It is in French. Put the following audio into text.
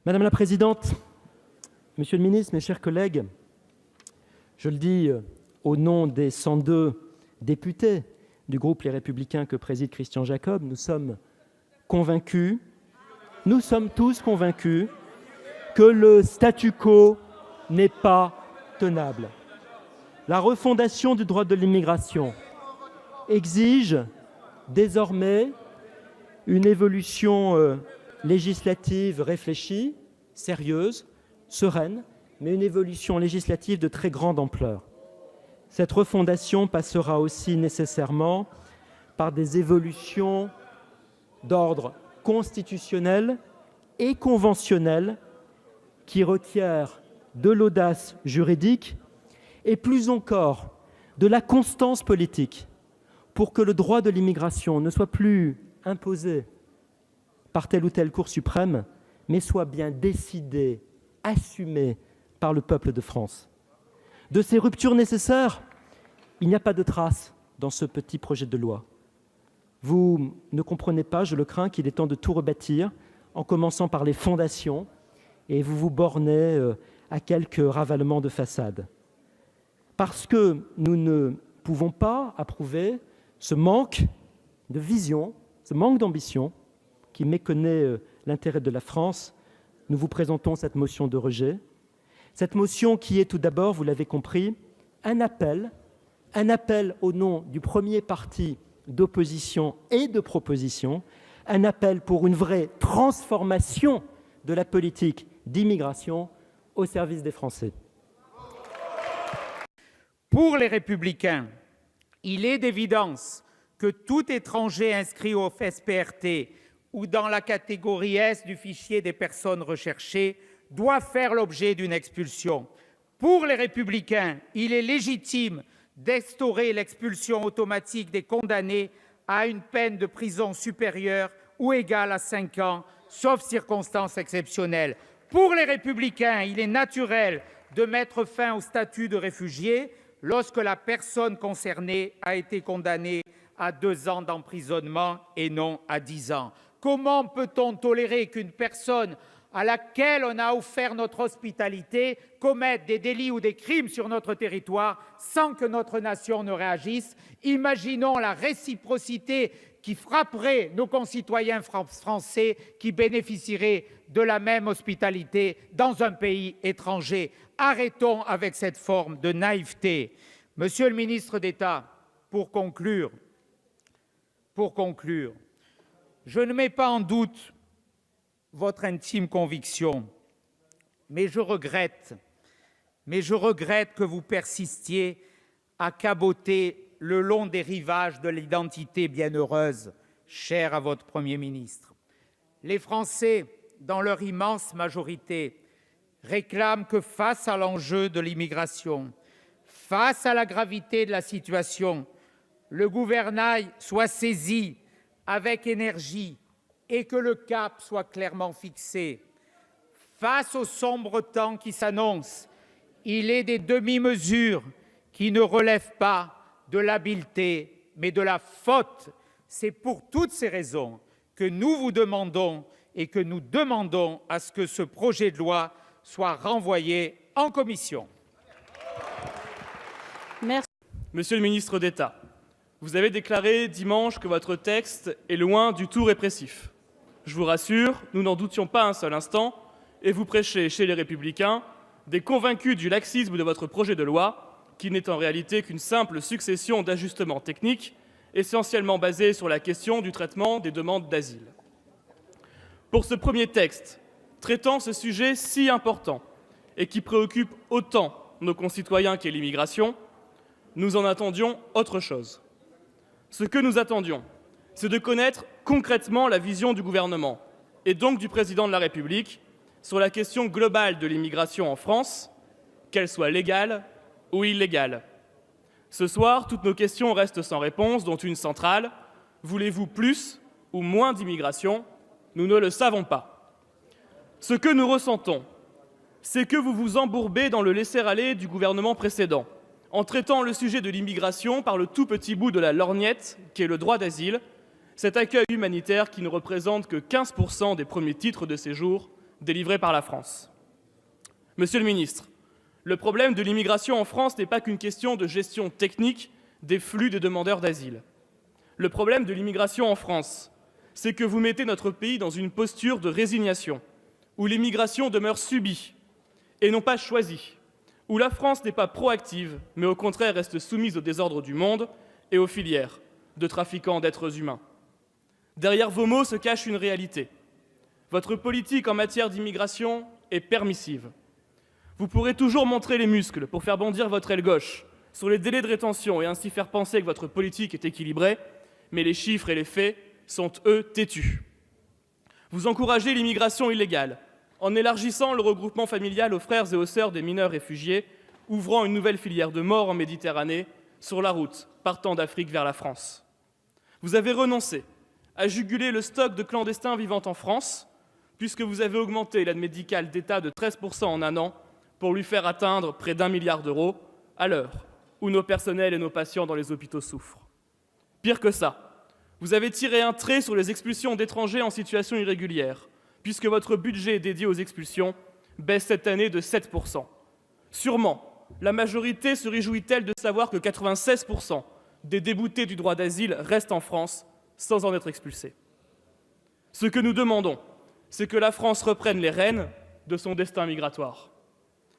Madame la présidente, monsieur le ministre, mes chers collègues, je le dis au nom des 102 députés du groupe Les Républicains que préside Christian Jacob, nous sommes tous convaincus que le statu quo n'est pas tenable. La refondation du droit de l'immigration exige désormais une évolution législative réfléchie, sérieuse, sereine, mais une évolution législative de très grande ampleur. Cette refondation passera aussi nécessairement par des évolutions d'ordre constitutionnel et conventionnel qui requièrent de l'audace juridique et plus encore de la constance politique pour que le droit de l'immigration ne soit plus imposé par telle ou telle Cour suprême, mais soit bien décidé, assumé par le peuple de France. De ces ruptures nécessaires, il n'y a pas de trace dans ce petit projet de loi. Vous ne comprenez pas, je le crains, qu'il est temps de tout rebâtir, en commençant par les fondations, et vous vous bornez à quelques ravalements de façade. Parce que nous ne pouvons pas approuver ce manque de vision, ce manque d'ambition qui méconnaît l'intérêt de la France, nous vous présentons cette motion de rejet. Cette motion qui est tout d'abord, vous l'avez compris, un appel au nom du premier parti d'opposition et de proposition, un appel pour une vraie transformation de la politique d'immigration au service des Français. Pour les Républicains, il est d'évidence que tout étranger inscrit au FSPRT ou dans la catégorie S du fichier des personnes recherchées doit faire l'objet d'une expulsion. Pour les Républicains, il est légitime d'instaurer l'expulsion automatique des condamnés à une peine de prison supérieure ou égale à 5 ans, sauf circonstances exceptionnelles. Pour les Républicains, il est naturel de mettre fin au statut de réfugié lorsque la personne concernée a été condamnée à 2 ans d'emprisonnement et non à 10 ans. Comment peut-on tolérer qu'une personne à laquelle on a offert notre hospitalité commette des délits ou des crimes sur notre territoire sans que notre nation ne réagisse? Imaginons la réciprocité qui frapperait nos concitoyens français qui bénéficieraient de la même hospitalité dans un pays étranger. Arrêtons avec cette forme de naïveté. Monsieur le ministre d'État, pour conclure, je ne mets pas en doute votre intime conviction, mais je regrette que vous persistiez à caboter le long des rivages de l'identité bienheureuse chère à votre Premier ministre. Les Français, dans leur immense majorité, réclament que face à l'enjeu de l'immigration, face à la gravité de la situation, le gouvernail soit saisi avec énergie et que le cap soit clairement fixé. Face aux sombres temps qui s'annoncent, il est des demi-mesures qui ne relèvent pas de l'habileté, mais de la faute. C'est pour toutes ces raisons que nous vous demandons et que nous demandons à ce que ce projet de loi soit renvoyé en commission. Merci. Monsieur le ministre d'État, vous avez déclaré dimanche que votre texte est loin du tout répressif. Je vous rassure, nous n'en doutions pas un seul instant, et vous prêchez chez les Républicains des convaincus du laxisme de votre projet de loi, qui n'est en réalité qu'une simple succession d'ajustements techniques, essentiellement basés sur la question du traitement des demandes d'asile. Pour ce premier texte, traitant ce sujet si important et qui préoccupe autant nos concitoyens qu'est l'immigration, nous en attendions autre chose. Ce que nous attendions, c'est de connaître concrètement la vision du gouvernement, et donc du président de la République, sur la question globale de l'immigration en France, qu'elle soit légale ou illégale. Ce soir, toutes nos questions restent sans réponse, dont une centrale. Voulez-vous plus ou moins d'immigration? Nous ne le savons pas. Ce que nous ressentons, c'est que vous vous embourbez dans le laisser-aller du gouvernement précédent, en traitant le sujet de l'immigration par le tout petit bout de la lorgnette qu'est le droit d'asile, cet accueil humanitaire qui ne représente que 15% des premiers titres de séjour délivrés par la France. Monsieur le ministre, le problème de l'immigration en France n'est pas qu'une question de gestion technique des flux des demandeurs d'asile. Le problème de l'immigration en France, c'est que vous mettez notre pays dans une posture de résignation, où l'immigration demeure subie et non pas choisie, où la France n'est pas proactive, mais au contraire reste soumise au désordre du monde et aux filières de trafiquants d'êtres humains. Derrière vos mots se cache une réalité. Votre politique en matière d'immigration est permissive. Vous pourrez toujours montrer les muscles pour faire bondir votre aile gauche sur les délais de rétention et ainsi faire penser que votre politique est équilibrée, mais les chiffres et les faits sont, eux, têtus. Vous encouragez l'immigration illégale en élargissant le regroupement familial aux frères et aux sœurs des mineurs réfugiés, ouvrant une nouvelle filière de mort en Méditerranée sur la route partant d'Afrique vers la France. Vous avez renoncé à juguler le stock de clandestins vivant en France, puisque vous avez augmenté l'aide médicale d'État de 13% en un an pour lui faire atteindre près d'1 milliard d'euros, à l'heure où nos personnels et nos patients dans les hôpitaux souffrent. Pire que ça, vous avez tiré un trait sur les expulsions d'étrangers en situation irrégulière, puisque votre budget dédié aux expulsions baisse cette année de 7%. Sûrement, la majorité se réjouit-elle de savoir que 96% des déboutés du droit d'asile restent en France sans en être expulsés. Ce que nous demandons, c'est que la France reprenne les rênes de son destin migratoire.